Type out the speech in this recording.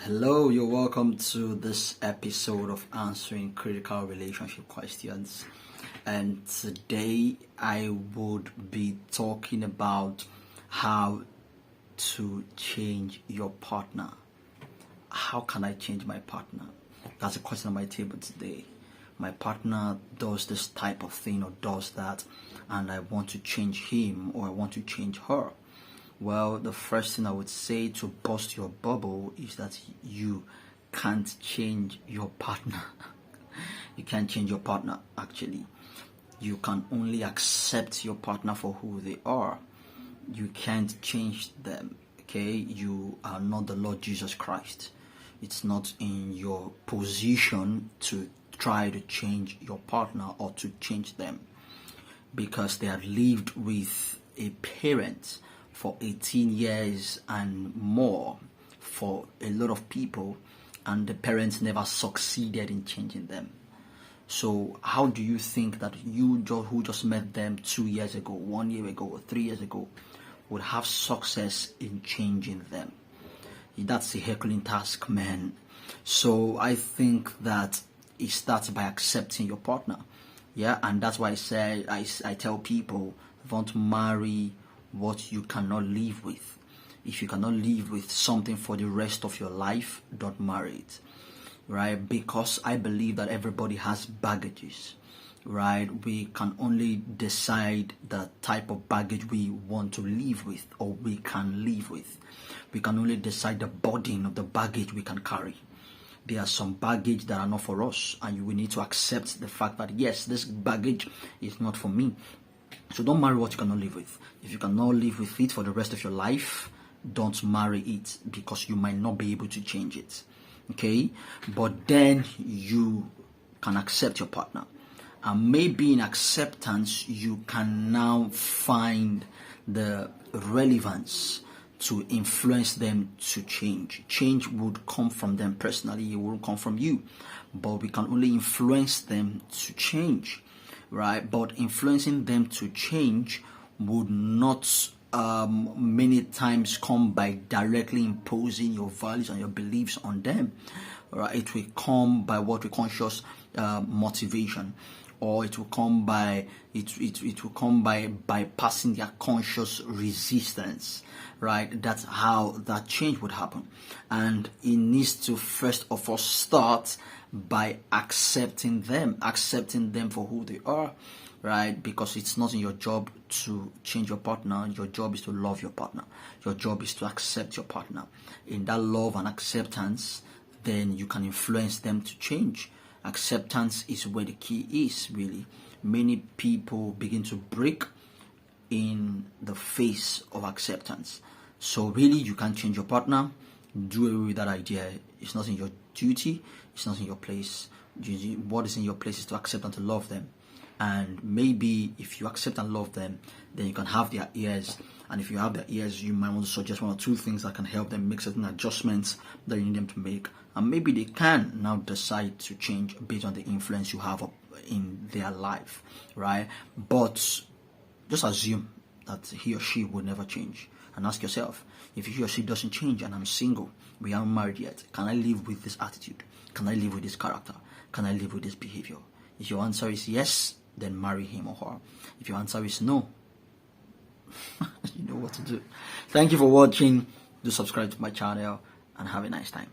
Hello, you're welcome to this episode of Answering Critical Relationship Questions. And today I would be talking about how to change your partner. How can I change my partner? That's a question on my table today. My partner does this type of thing or does that, and I want to change him or I want to change her. Well, the first thing I would say to bust your bubble is that you can't change your partner. You can't change your partner, actually. You can only accept your partner for who they are. You can't change them, okay? You are not the Lord Jesus Christ. It's not in your position to try to change your partner or to change them, because they have lived with a parent for 18 years and more for a lot of people, and the parents never succeeded in changing them. So how do you think that you who just met them 2 years ago, 1 year ago, or 3 years ago would have success in changing them? That's a Herculean task, man. So I think that it starts by accepting your partner. Yeah, and that's why I tell people, don't marry what you cannot live with. If you cannot live with something for the rest of your life, don't marry it, right? Because I believe that everybody has baggages, right? We can only decide the type of baggage we want to live with or we can live with. We can only decide the burden of the baggage we can carry. There are some baggage that are not for us, and we need to accept the fact that yes, this baggage is not for me. So don't marry what you cannot live with. If you cannot live with it for the rest of your life, don't marry it, because you might not be able to change it. Okay? But then you can accept your partner. And maybe in acceptance, you can now find the relevance to influence them to change. Change would come from them personally, it won't come from you. But we can only influence them to change, right? But influencing them to change would not many times come by directly imposing your values and your beliefs on them, right? It will come by what we conscious motivation, or it will come by it will come by bypassing their conscious resistance, right? That's how that change would happen. And it needs to first of all start by accepting them for who they are, right? Because it's not in your job to change your partner. Your job is to love your partner. Your job is to accept your partner. In that love and acceptance, then you can influence them to change. Acceptance is where the key is, really. Many people begin to break in the face of acceptance. So really, you can't change your partner. Do away with that idea. It's not in your duty. It's not in your place. What is in your place is to accept and to love them. And maybe if you accept and love them, then you can have their ears. And if you have their ears, you might want to suggest one or two things that can help them make certain adjustments that you need them to make. And maybe they can now decide to change based on the influence you have in their life, right? But just assume that he or she will never change. And ask yourself, if he or she doesn't change and I'm single, we aren't married yet, can I live with this attitude? Can I live with this character? Can I live with this behavior? If your answer is yes, then marry him or her. If your answer is no, you know what to do. Thank you for watching. Do subscribe to my channel and have a nice time.